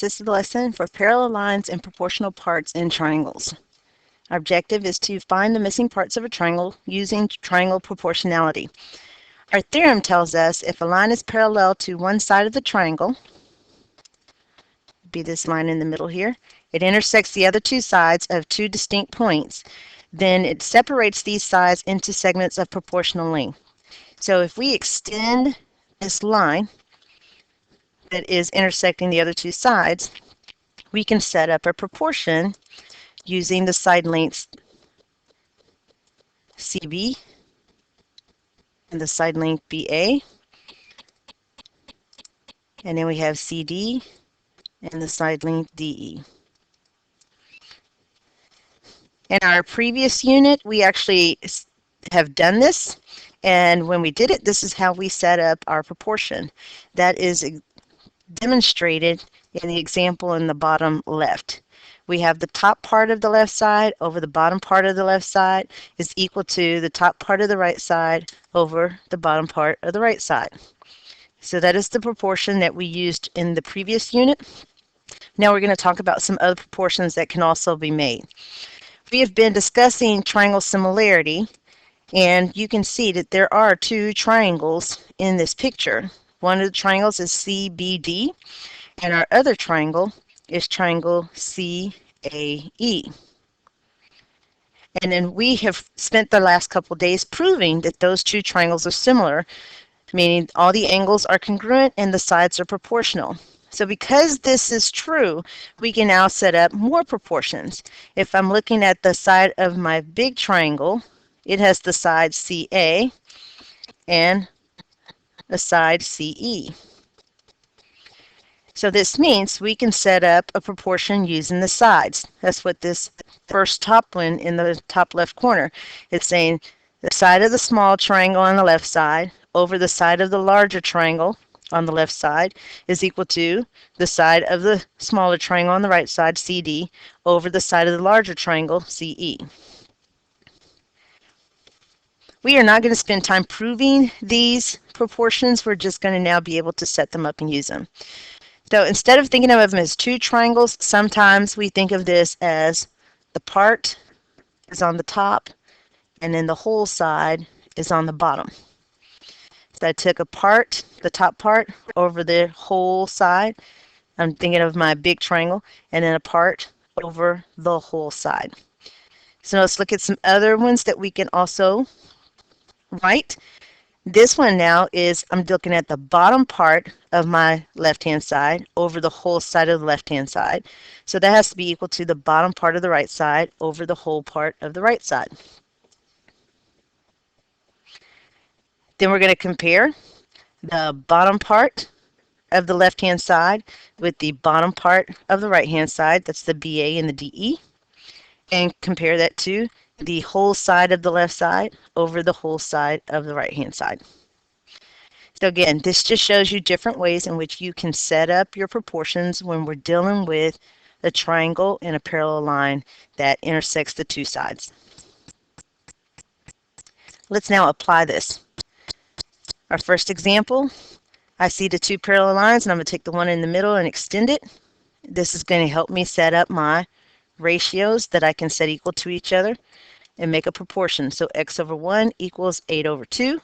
This is the lesson for parallel lines and proportional parts in triangles. Our objective is to find the missing parts of a triangle using triangle proportionality. Our theorem tells us if a line is parallel to one side of the triangle, be this line in the middle here, it intersects the other two sides of two distinct points, then it separates these sides into segments of proportional length. So if we extend this line that is intersecting the other two sides, we can set up a proportion using the side lengths CB and the side length BA, and then we have CD and the side length DE. In our previous unit, we actually have done this, and when we did it, this is how we set up our proportion. That is demonstrated in the example in the bottom left. We have the top part of the left side over the bottom part of the left side is equal to the top part of the right side over the bottom part of the right side. So that is the proportion that we used in the previous unit. Now we're going to talk about some other proportions that can also be made. We have been discussing triangle similarity, and you can see that there are two triangles in this picture. One of the triangles is CBD, and our other triangle is triangle CAE. And then we have spent the last couple days proving that those two triangles are similar, meaning all the angles are congruent and the sides are proportional. So because this is true, we can now set up more proportions. If I'm looking at the side of my big triangle, it has the side CA and the side CE. So this means we can set up a proportion using the sides. That's what this first top one in the top left corner is saying. The side of the small triangle on the left side over the side of the larger triangle on the left side is equal to the side of the smaller triangle on the right side, CD, over the side of the larger triangle, CE. We are not going to spend time proving these proportions. We're just going to now be able to set them up and use them. So instead of thinking of them as two triangles, sometimes we think of this as the part is on the top and then the whole side is on the bottom. So I took a part, the top part, over the whole side. I'm thinking of my big triangle, and then a part over the whole side. So let's look at some other ones that we can also write. This one now is I'm looking at the bottom part of my left-hand side over the whole side of the left-hand side. So that has to be equal to the bottom part of the right side over the whole part of the right side. Then we're going to compare the bottom part of the left-hand side with the bottom part of the right-hand side. That's the BA and the DE. And compare that to the whole side of the left side over the whole side of the right-hand side. So again, this just shows you different ways in which you can set up your proportions when we're dealing with a triangle and a parallel line that intersects the two sides. Let's now apply this. Our first example, I see the two parallel lines, and I'm going to take the one in the middle and extend it. This is going to help me set up my ratios that I can set equal to each other and make a proportion. So x over 1 equals 8 over 2.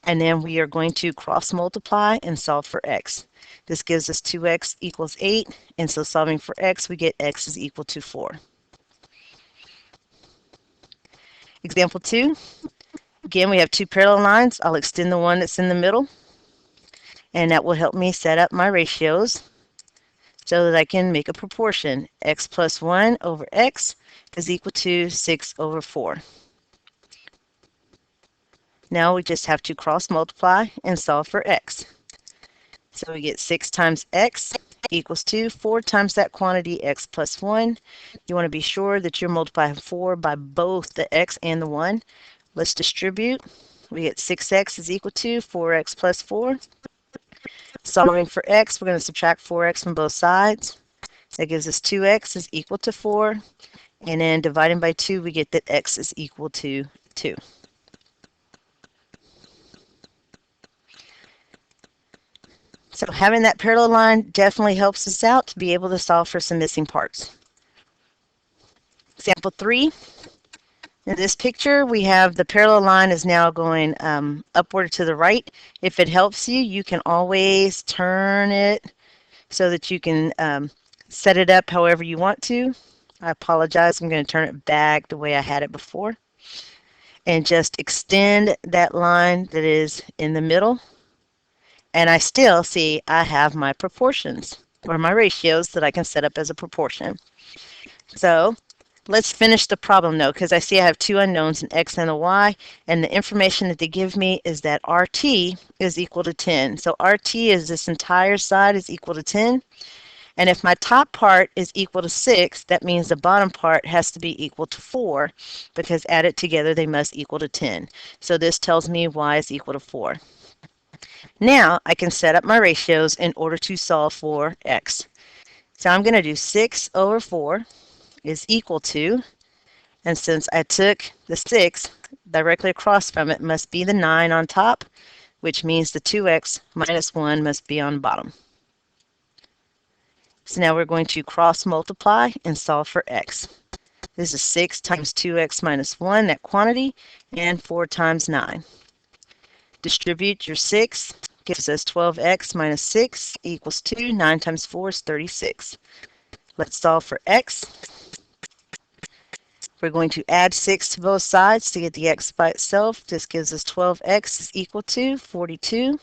And then we are going to cross multiply and solve for x. This gives us 2x equals 8. And so solving for x, we get x is equal to 4. Example 2. Again, we have two parallel lines. I'll extend the one that's in the middle. And that will help me set up my ratios so that I can make a proportion. X plus 1 over x is equal to 6 over 4. Now we just have to cross multiply and solve for x. So we get 6 times x equals 2, 4 times that quantity, x plus 1. You want to be sure that you're multiplying 4 by both the x and the 1. Let's distribute. We get 6x is equal to 4x plus 4. Solving for x, we're going to subtract 4x from both sides. That gives us 2x is equal to 4. And then dividing by 2, we get that x is equal to 2. So having that parallel line definitely helps us out to be able to solve for some missing parts. Example 3. In this picture, we have the parallel line is now going upward to the right. If it helps you, you can always turn it so that you can set it up however you want to. I apologize, I'm going to turn it back the way I had it before. And just extend that line that is in the middle. And I still see I have my proportions, or my ratios that I can set up as a proportion. So let's finish the problem though, because I see I have two unknowns, an x and a y, and the information that they give me is that RT is equal to 10. So RT is this entire side is equal to 10. And if my top part is equal to 6, that means the bottom part has to be equal to 4, because added together they must equal to 10. So this tells me y is equal to 4. Now I can set up my ratios in order to solve for x. So I'm going to do 6 over 4 is equal to, and since I took the 6, directly across from it must be the 9 on top, which means the 2x minus 1 must be on bottom. So now we're going to cross multiply and solve for x. This is 6 times 2x minus 1, that quantity, and 4 times 9. Distribute your 6, gives us 12x minus 6 equals 2. 9 times 4 is 36. Let's solve for x. We're going to add 6 to both sides to get the x by itself. This gives us 12x is equal to 42.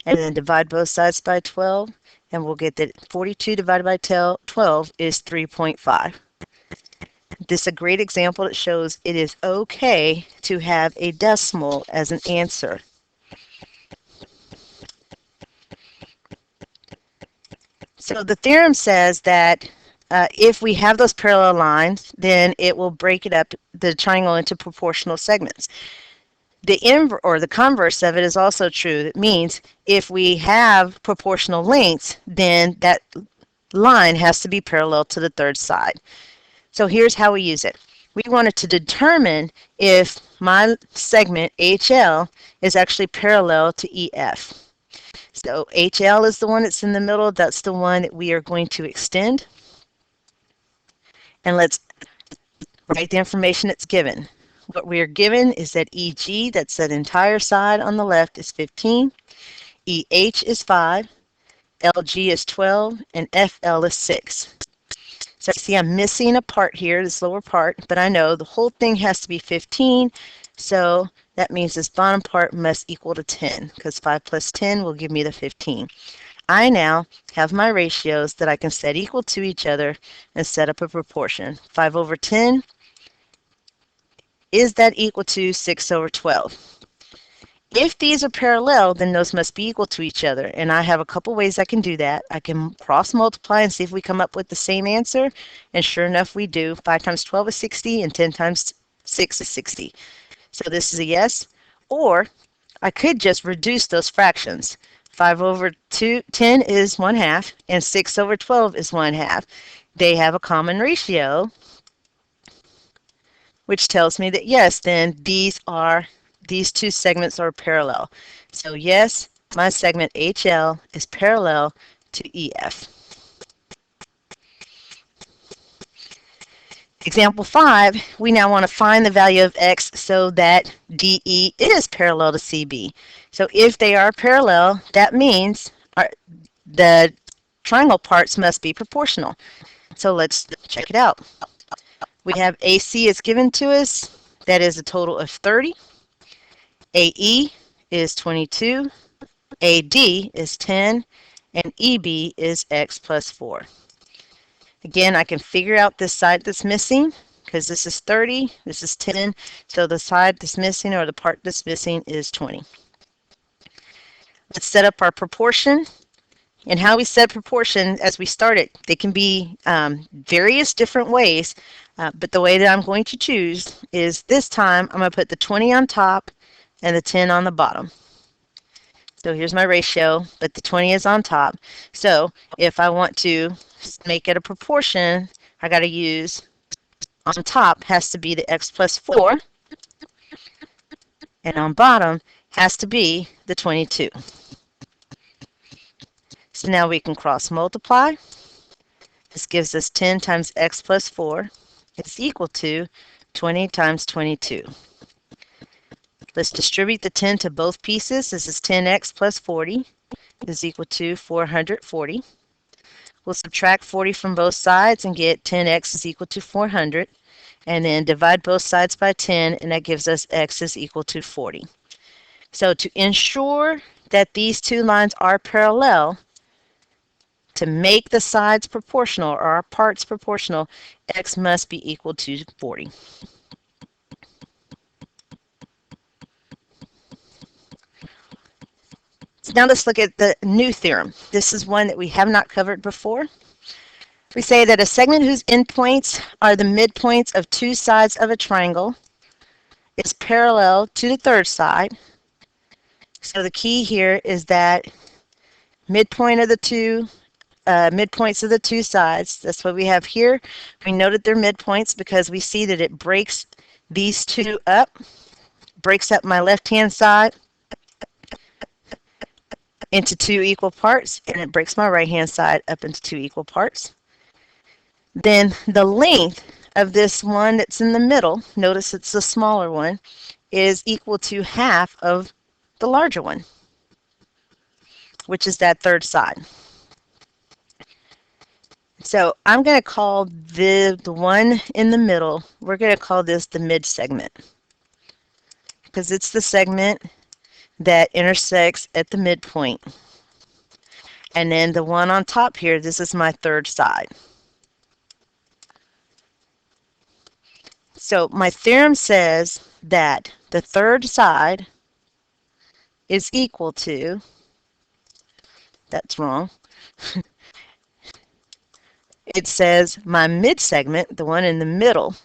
And then divide both sides by 12. And we'll get that 42 divided by 12 is 3.5. This is a great example that shows it is okay to have a decimal as an answer. So the theorem says that if we have those parallel lines, then it will break it up, the triangle, into proportional segments. The converse of it is also true. That means if we have proportional lengths, then that line has to be parallel to the third side. So here's how we use it. We wanted to determine if my segment HL is actually parallel to EF. So HL is the one that's in the middle. That's the one that we are going to extend. And let's write the information that's given. What we are given is that EG, that's that entire side on the left, is 15. EH is 5. LG is 12. And FL is 6. So see, I'm missing a part here, this lower part, but I know the whole thing has to be 15. So that means this bottom part must equal to 10, because 5 plus 10 will give me the 15. I now have my ratios that I can set equal to each other and set up a proportion. 5 over 10, is that equal to 6 over 12? If these are parallel, then those must be equal to each other. And I have a couple ways I can do that. I can cross multiply and see if we come up with the same answer. And sure enough, we do. 5 times 12 is 60, and 10 times 6 is 60. So this is a yes. Or I could just reduce those fractions. 5 over 10 is 1/2, and 6 over 12 is 1/2. They have a common ratio, which tells me that yes, then these two segments are parallel. So yes, my segment HL is parallel to EF. Example 5, we now want to find the value of x so that DE is parallel to CB. So if they are parallel, that means the triangle parts must be proportional. So let's check it out. We have AC is given to us. That is a total of 30. AE is 22. AD is 10. And EB is x plus 4. Again, I can figure out this side that's missing because this is 30, this is 10. So the side that's missing, or the part that's missing, is 20. Let's set up our proportion. And how we set proportion as we start it, they can be various different ways, but the way that I'm going to choose is this time I'm going to put the 20 on top and the 10 on the bottom. So here's my ratio, but the 20 is on top. So if I want to make it a proportion, I got to use, on top has to be the x plus 4, and on bottom has to be the 22. So now we can cross multiply. This gives us 10 times x plus 4 is equal to 20 times 22. Let's distribute the 10 to both pieces. This is 10x plus 40 is equal to 440. We'll subtract 40 from both sides and get 10x is equal to 400. And then divide both sides by 10, and that gives us x is equal to 40. So to ensure that these two lines are parallel, to make the sides proportional or our parts proportional, x must be equal to 40. So now let's look at the new theorem. This is one that we have not covered before. We say that a segment whose endpoints are the midpoints of two sides of a triangle is parallel to the third side. So the key here is that midpoint of the two midpoints of the two sides. That's what we have here. We noted their midpoints because we see that it breaks these two up, breaks up my left-hand side into two equal parts, and it breaks my right-hand side up into two equal parts. Then the length of this one that's in the middle, notice it's the smaller one, is equal to half of the larger one, which is that third side. So I'm going to call the one in the middle, we're going to call this the mid segment, because it's the segment that intersects at the midpoint. And then the one on top here, this is my third side. So my theorem says that the third side is equal to, that's wrong, it says my mid segment, the one in the middle,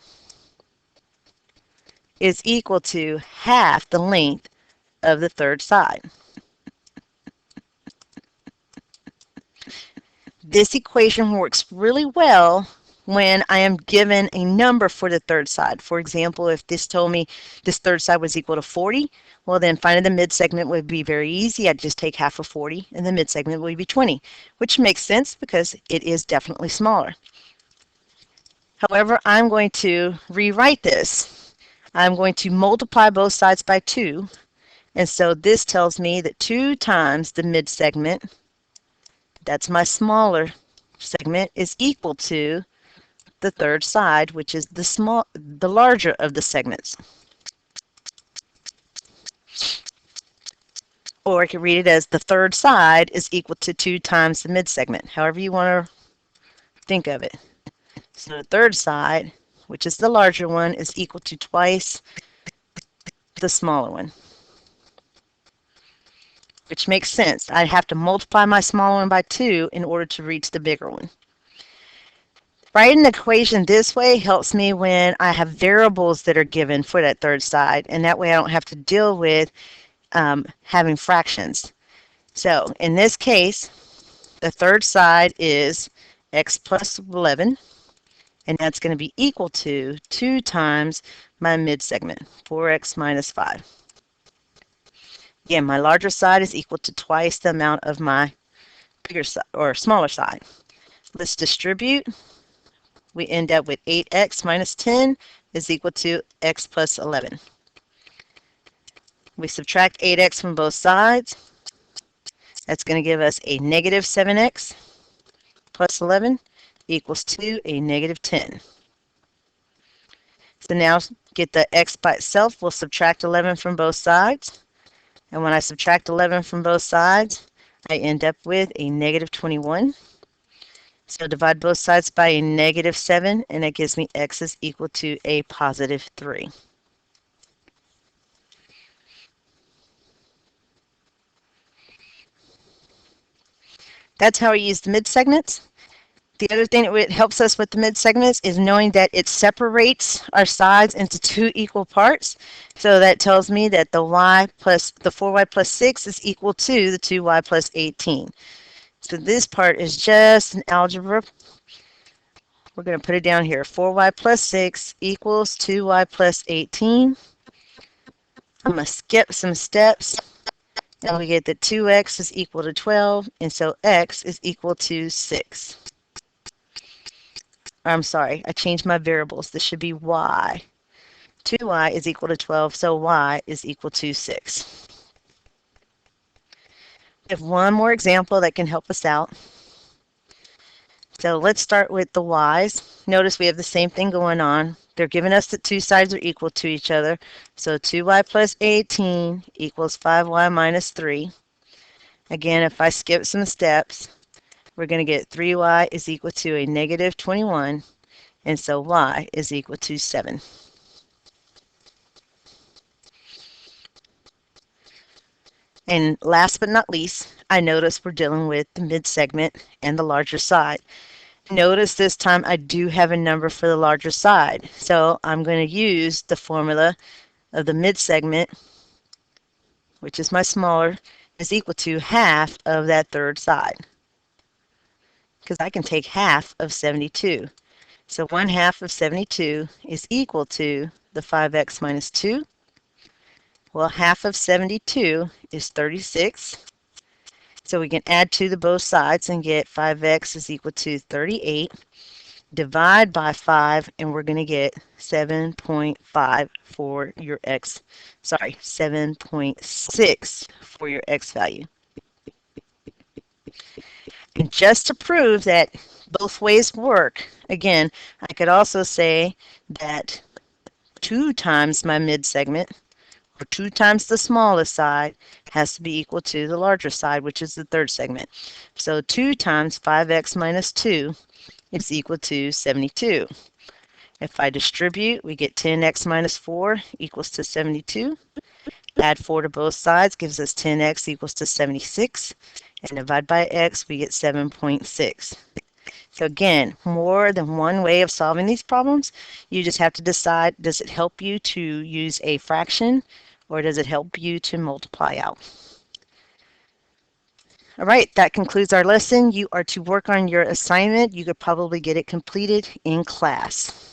is equal to half the length of the third side. This equation works really well when I am given a number for the third side. For example, if this told me this third side was equal to 40, well then finding the mid-segment would be very easy. I'd just take half of 40 and the mid-segment would be 20, which makes sense because it is definitely smaller. However, I'm going to rewrite this. I'm going to multiply both sides by 2, and so this tells me that 2 times the mid-segment, that's my smaller segment, is equal to the third side, which is the larger of the segments. Or I can read it as the third side is equal to 2 times the mid-segment, however you want to think of it. So the third side, which is the larger one, is equal to twice the smaller one, which makes sense. I have to multiply my smaller one by 2 in order to reach the bigger one. Writing the equation this way helps me when I have variables that are given for that third side, and that way I don't have to deal with having fractions. So in this case, the third side is x plus 11, and that's going to be equal to 2 times my mid-segment, 4x minus 5. Again, my larger side is equal to twice the amount of my bigger side or smaller side. Let's distribute. We end up with 8x minus 10 is equal to x plus 11. We subtract 8x from both sides. That's going to give us a negative 7x plus 11 equals to a negative 10. So now get the x by itself. We'll subtract 11 from both sides. And when I subtract 11 from both sides, I end up with a negative 21. So divide both sides by a negative 7, and that gives me x is equal to a positive 3. That's how we use the mid-segments. The other thing that helps us with the mid-segments is knowing that it separates our sides into two equal parts. So that tells me that the 4y plus 6 is equal to the 2y plus 18. So this part is just an algebra. We're going to put it down here. 4y plus 6 equals 2y plus 18. I'm going to skip some steps And we get that 2x is equal to 12, and so x is equal to 6. I'm sorry, I changed my variables. This should be y. 2y is equal to 12, so y is equal to 6. We have one more example that can help us out. So let's start with the y's. Notice we have the same thing going on. They're giving us that two sides are equal to each other. So 2y plus 18 equals 5y minus 3. Again, if I skip some steps, we're going to get 3y is equal to a negative 21, and so y is equal to 7. And last but not least, I notice we're dealing with the mid-segment and the larger side. Notice this time I do have a number for the larger side. So I'm going to use the formula of the mid-segment, which is my smaller, is equal to half of that third side. Because I can take half of 72. So 1/2 of 72 is equal to the 5x minus 2. Well, half of 72 is 36. So we can add 2 to both sides and get 5x is equal to 38. Divide by 5, and we're going to get 7.5 for your x. Sorry, 7.6 for your x value. And just to prove that both ways work, again, I could also say that 2 times my mid-segment, or 2 times the smallest side, has to be equal to the larger side, which is the third segment. So 2 times 5x minus 2 is equal to 72. If I distribute, we get 10x minus 4 equals to 72. Add 4 to both sides gives us 10x equals to 76. And divide by x, we get 7.6. So again, more than one way of solving these problems. You just have to decide, does it help you to use a fraction, or does it help you to multiply out? All right, that concludes our lesson. You are to work on your assignment. You could probably get it completed in class.